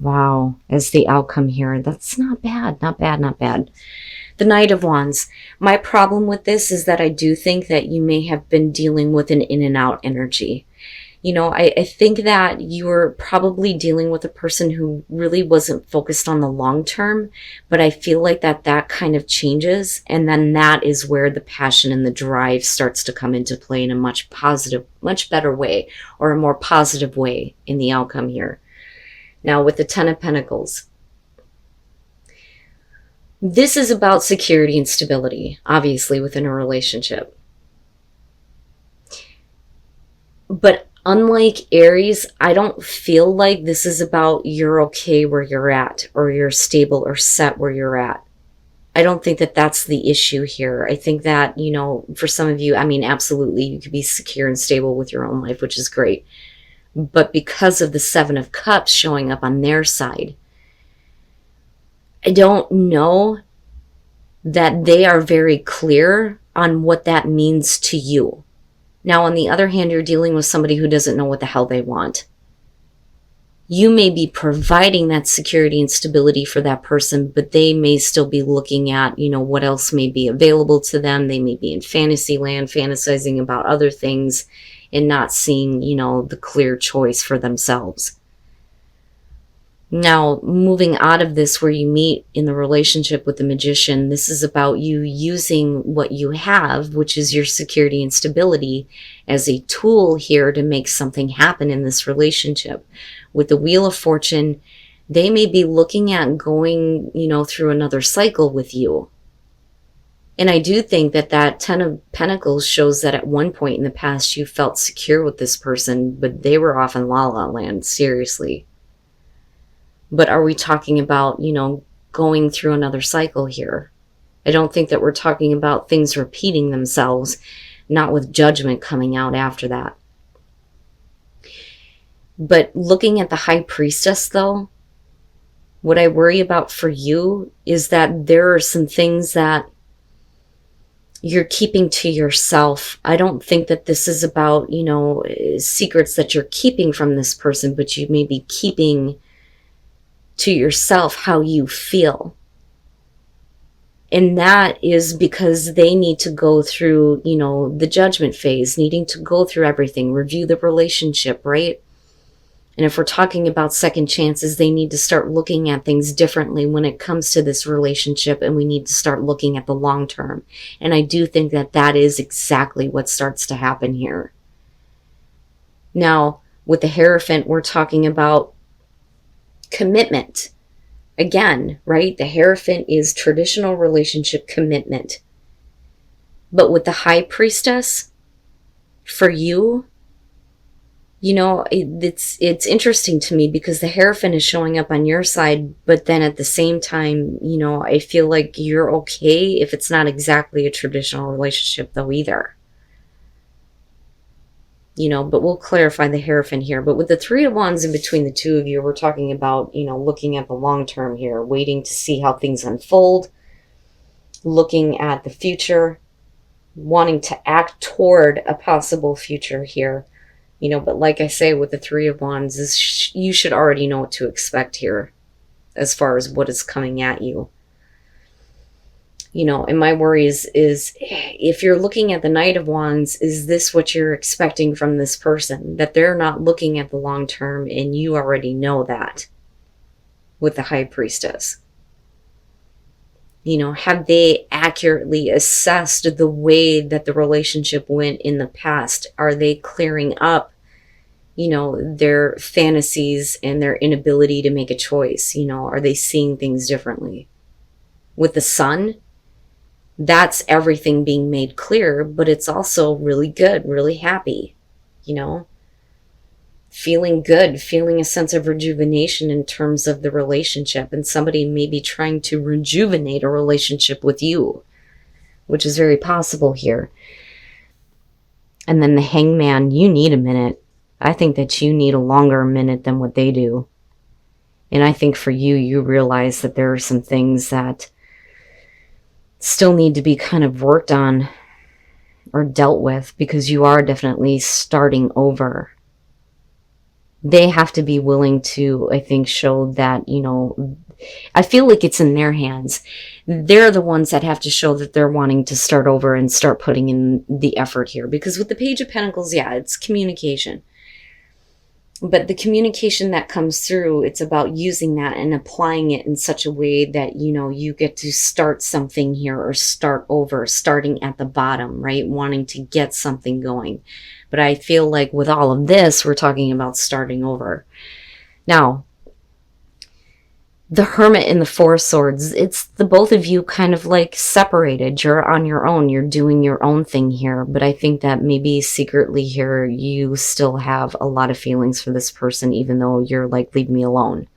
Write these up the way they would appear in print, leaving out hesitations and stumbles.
Wow, as the outcome here. That's not bad, not bad, not bad. The Knight of Wands. My problem with this is that I do think that you may have been dealing with an in and out energy. I think that you're probably dealing with a person who really wasn't focused on the long term, but I feel like that kind of changes. And then that is where the passion and the drive starts to come into play in a much better way, or a more positive way in the outcome here. Now with the Ten of Pentacles, this is about security and stability, obviously, within a relationship. But unlike Aries, I don't feel like this is about you're okay where you're at, or you're stable or set where you're at. I don't think that that's the issue here. I think that, for some of you, I mean, absolutely, you could be secure and stable with your own life, which is great. But because of the Seven of Cups showing up on their side, I don't know that they are very clear on what that means to you. Now, on the other hand, you're dealing with somebody who doesn't know what the hell they want. You may be providing that security and stability for that person, but they may still be looking at, what else may be available to them. They may be in fantasy land, fantasizing about other things and not seeing, the clear choice for themselves. Now, moving out of this, where you meet in the relationship with the Magician, this is about you using what you have, which is your security and stability, as a tool here to make something happen in this relationship. With the Wheel of Fortune, they may be looking at going, through another cycle with you. And I do think that Ten of Pentacles shows that at one point in the past you felt secure with this person, but they were off in La La Land, seriously. But are we talking about, going through another cycle here? I don't think that we're talking about things repeating themselves, not with judgment coming out after that. But looking at the High Priestess, though, what I worry about for you is that there are some things that you're keeping to yourself. I don't think that this is about, secrets that you're keeping from this person, but you may be keeping to yourself how you feel. And that is because they need to go through, the judgment phase, needing to go through everything, review the relationship, right? And if we're talking about second chances, they need to start looking at things differently when it comes to this relationship, and we need to start looking at the long term. And I do think that is exactly what starts to happen here. Now, with the Hierophant, we're talking about commitment. Again, right? The Hierophant is traditional relationship commitment. But with the High Priestess, for you, it's interesting to me because the Hierophant is showing up on your side, but then at the same time, I feel like you're okay if it's not exactly a traditional relationship though either. But we'll clarify the Hierophant here. But with the Three of Wands in between the two of you, we're talking about, looking at the long term here, waiting to see how things unfold, looking at the future, wanting to act toward a possible future here. But like I say, with the Three of Wands, you should already know what to expect here as far as what is coming at you. And my worry is if you're looking at the Knight of Wands, is this what you're expecting from this person? That they're not looking at the long term, and you already know that with the High Priestess. Have they accurately assessed the way that the relationship went in the past? Are they clearing up, their fantasies and their inability to make a choice? Are they seeing things differently? With the Sun, that's everything being made clear, but it's also really good, really happy, feeling good, feeling a sense of rejuvenation in terms of the relationship. And somebody may be trying to rejuvenate a relationship with you, which is very possible here. And then the Hangman, you need a minute. I think that you need a longer minute than what they do. And I think for you, you realize that there are some things that still need to be kind of worked on or dealt with, because you are definitely starting over. They have to be willing to, I think, show that, you know, I feel like it's in their hands. They're the ones that have to show that they're wanting to start over and start putting in the effort here. Because with the Page of Pentacles, yeah, it's communication. But the communication that comes through, it's about using that and applying it in such a way that, you know, you get to start something here or start over, starting at the bottom, right? Wanting to get something going. But I feel like with all of this, we're talking about starting over. Now, the Hermit and the Four of Swords, it's the both of you kind of like separated. You're on your own. You're doing your own thing here. But I think that maybe secretly here, you still have a lot of feelings for this person, even though you're like, leave me alone.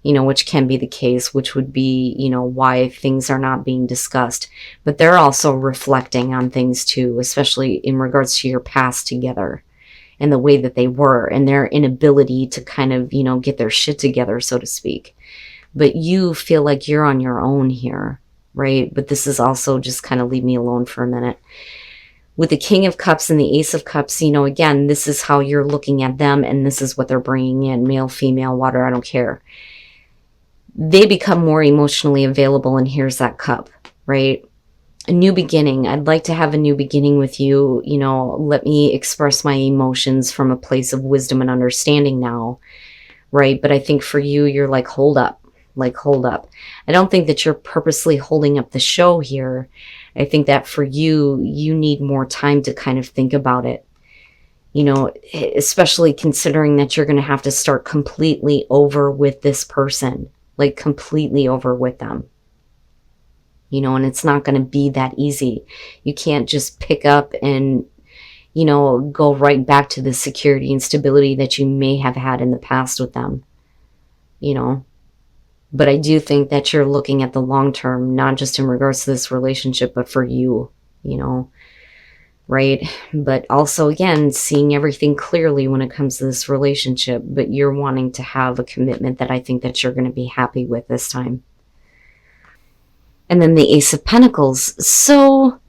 You know, which can be the case, which would be, you know, why things are not being discussed. But they're also reflecting on things too, especially in regards to your past together and the way that they were and their inability to kind of, you know, get their shit together, so to speak. But you feel like you're on your own here, right? But this is also just kind of leave me alone for a minute. With the King of Cups and the Ace of Cups, you know, again, this is how you're looking at them and this is what they're bringing in. Male, female, water, I don't care. They become more emotionally available and here's that cup, right? A new beginning. I'd like to have a new beginning with you. You know, let me express my emotions from a place of wisdom and understanding now, right? But I think for you, you're like, hold up. Like, hold up. I don't think that you're purposely holding up the show here. I think that for you, you need more time to kind of think about it. You know, especially considering that you're going to have to start completely over with this person. Like, completely over with them. You know, and it's not going to be that easy. You can't just pick up and, you know, go right back to the security and stability that you may have had in the past with them. You know. But I do think that you're looking at the long term, not just in regards to this relationship, but for you, you know, right? But also, again, seeing everything clearly when it comes to this relationship, but you're wanting to have a commitment that I think that you're going to be happy with this time. And then the Ace of Pentacles. So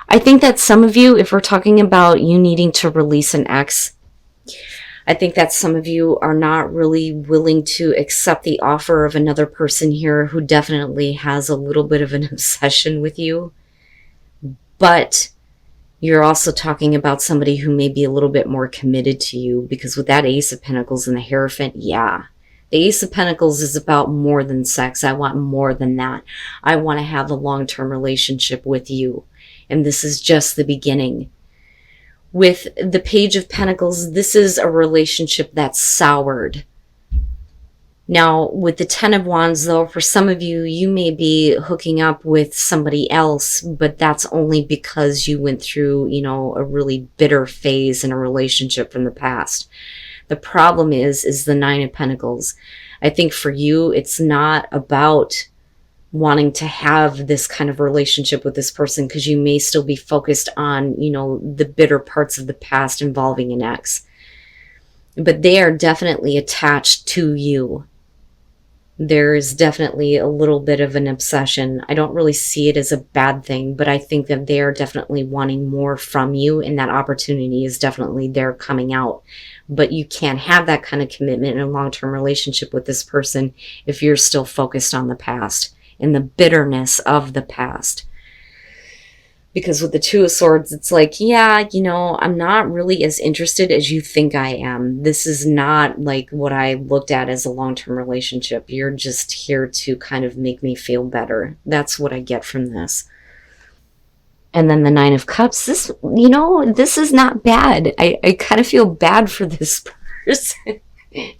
I think that some of you, if we're talking about you needing to release an ex, I think that some of you are not really willing to accept the offer of another person here who definitely has a little bit of an obsession with you. But you're also talking about somebody who may be a little bit more committed to you, because with that Ace of Pentacles and the Hierophant, yeah. The Ace of Pentacles is about more than sex. I want more than that. I want to have a long-term relationship with you. And this is just the beginning. With the Page of Pentacles, this is a relationship that's soured. Now, with the Ten of Wands, though, for some of you, you may be hooking up with somebody else, but that's only because you went through, you know, a really bitter phase in a relationship from the past. The problem is the Nine of Pentacles. I think for you, it's not about wanting to have this kind of relationship with this person, because you may still be focused on, you know, the bitter parts of the past involving an ex. But they are definitely attached to you. There's definitely a little bit of an obsession. I don't really see it as a bad thing, but I think that they are definitely wanting more from you, and that opportunity is definitely there coming out. But you can't have that kind of commitment in a long-term relationship with this person if you're still focused on the past and the bitterness of the past. Because with the Two of Swords, it's like, yeah, you know, I'm not really as interested as you think I am. This is not like what I looked at as a long-term relationship. You're just here to kind of make me feel better. That's what I get from this. And then the Nine of Cups, this, you know, this is not bad. I kind of feel bad for this person.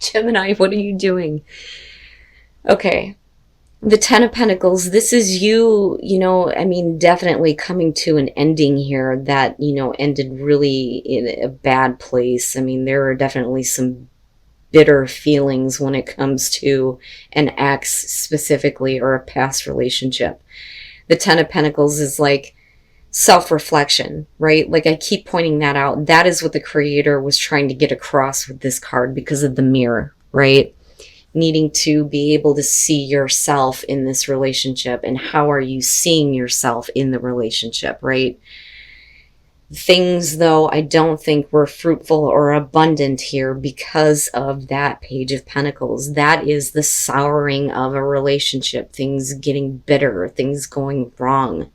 Gemini, what are you doing? Okay. The Ten of Pentacles, this is you, you know, I mean, definitely coming to an ending here that, you know, ended really in a bad place. I mean, there are definitely some bitter feelings when it comes to an ex specifically, or a past relationship. The Ten of Pentacles is like self-reflection, right? Like I keep pointing that out. That is what the creator was trying to get across with this card because of the mirror, right? Needing to be able to see yourself in this relationship, and how are you seeing yourself in the relationship, right? Things, though, I don't think were fruitful or abundant here because of that Page of Pentacles. That is the souring of a relationship, things getting bitter, things going wrong,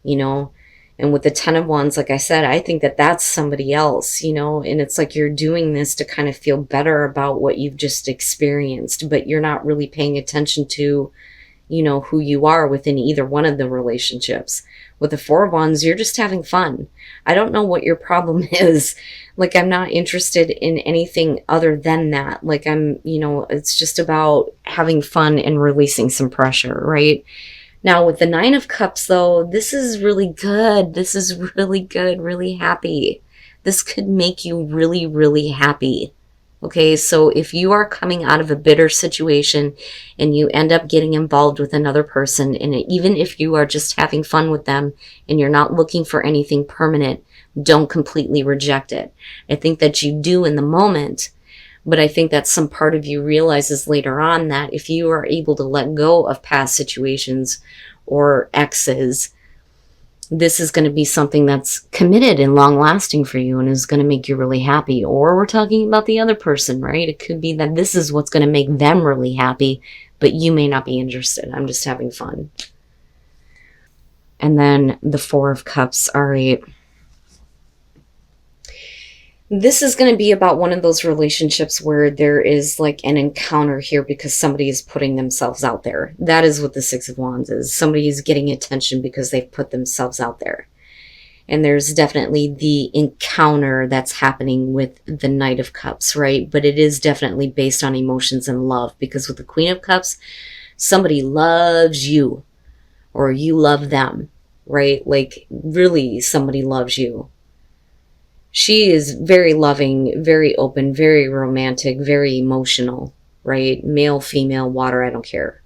you know. And with the Ten of Wands, like I said, I think that that's somebody else, you know, and it's like you're doing this to kind of feel better about what you've just experienced, but you're not really paying attention to, you know, who you are within either one of the relationships. With the Four of Wands, you're just having fun. I don't know what your problem is. Like, I'm not interested in anything other than that. Like, you know, it's just about having fun and releasing some pressure, right? Now, with the Nine of Cups, though, this is really good. This is really good, really happy. This could make you really, really happy. Okay, so if you are coming out of a bitter situation and you end up getting involved with another person, and even if you are just having fun with them and you're not looking for anything permanent, don't completely reject it. I think that you do in the moment, but I think that some part of you realizes later on that if you are able to let go of past situations or exes, this is going to be something that's committed and long lasting for you and is going to make you really happy. Or we're talking about the other person, right? It could be that this is what's going to make them really happy, but you may not be interested. I'm just having fun. And then the Four of Cups. All right. This is going to be about one of those relationships where there is like an encounter here because somebody is putting themselves out there. That is what the Six of Wands is. Somebody is getting attention because they've put themselves out there. And there's definitely the encounter that's happening with the Knight of Cups, right? But it is definitely based on emotions and love, because with the Queen of Cups, somebody loves you or you love them, right? Like really somebody loves you. She is very loving, very open, very romantic, very emotional, right? Male, female, water, I don't care.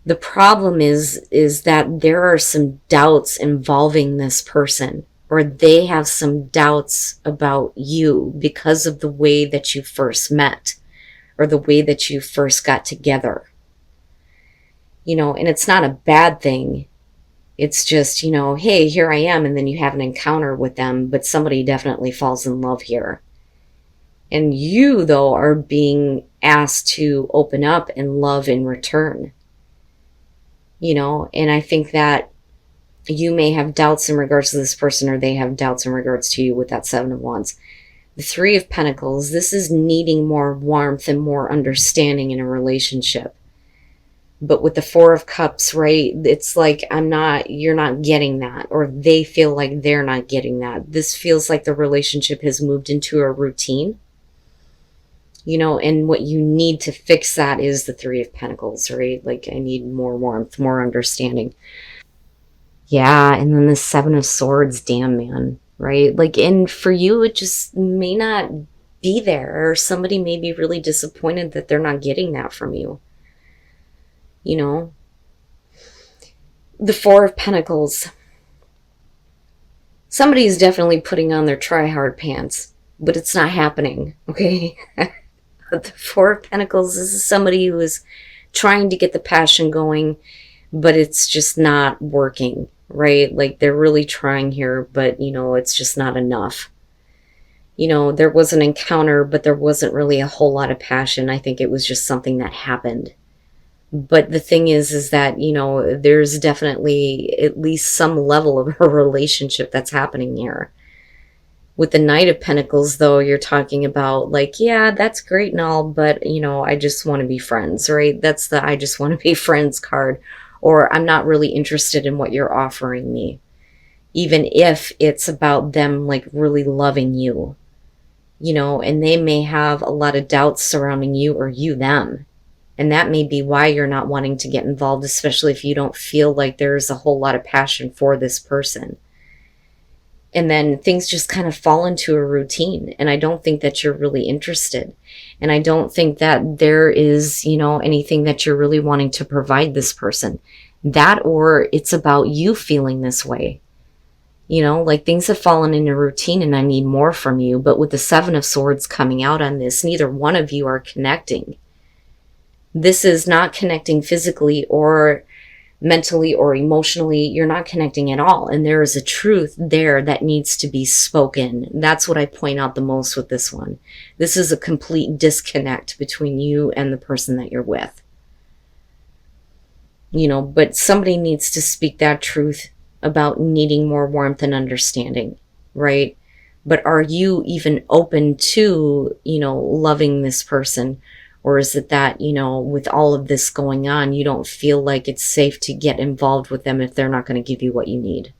The problem is that there are some doubts involving this person, or they have some doubts about you because of the way that you first met or the way that you first got together. You know, and it's not a bad thing. It's just, you know, hey, here I am, and then you have an encounter with them, but somebody definitely falls in love here. And you, though, are being asked to open up and love in return. You know, and I think that you may have doubts in regards to this person, or they have doubts in regards to you with that Seven of Wands. The Three of Pentacles, this is needing more warmth and more understanding in a relationship. But with the Four of Cups, right, it's like you're not getting that, or they feel like they're not getting that. This feels like the relationship has moved into a routine, you know, and what you need to fix that is the Three of Pentacles, right? Like, I need more warmth, more understanding. Yeah, and then the Seven of Swords, damn, man, right? Like, and for you, it just may not be there, or somebody may be really disappointed that they're not getting that from you. You know, the Four of Pentacles. Somebody is definitely putting on their try-hard pants, but it's not happening, okay? The Four of Pentacles, this is somebody who is trying to get the passion going, but it's just not working, right? Like, they're really trying here, but, you know, it's just not enough. You know, there was an encounter, but there wasn't really a whole lot of passion. I think it was just something that happened. But the thing is that, you know, there's definitely at least some level of a relationship that's happening here. With the Knight of Pentacles, though, you're talking about like, yeah, that's great and all, but, you know, I just want to be friends, right? That's the I just want to be friends card. Or I'm not really interested in what you're offering me. Even if it's about them like really loving you, you know, and they may have a lot of doubts surrounding you or you them. And that may be why you're not wanting to get involved, especially if you don't feel like there's a whole lot of passion for this person. And then things just kind of fall into a routine. And I don't think that you're really interested. And I don't think that there is, you know, anything that you're really wanting to provide this person. That, or it's about you feeling this way. You know, like things have fallen into routine and I need more from you. But with the Seven of Swords coming out on this, neither one of you are connecting. This is not connecting physically or mentally or emotionally, you're not connecting at all. And there is a truth there that needs to be spoken. That's what I point out the most with this one. This is a complete disconnect between you and the person that you're with. You know, but somebody needs to speak that truth about needing more warmth and understanding, right? But are you even open to, you know, loving this person? Or is it that, you know, with all of this going on, you don't feel like it's safe to get involved with them if they're not going to give you what you need?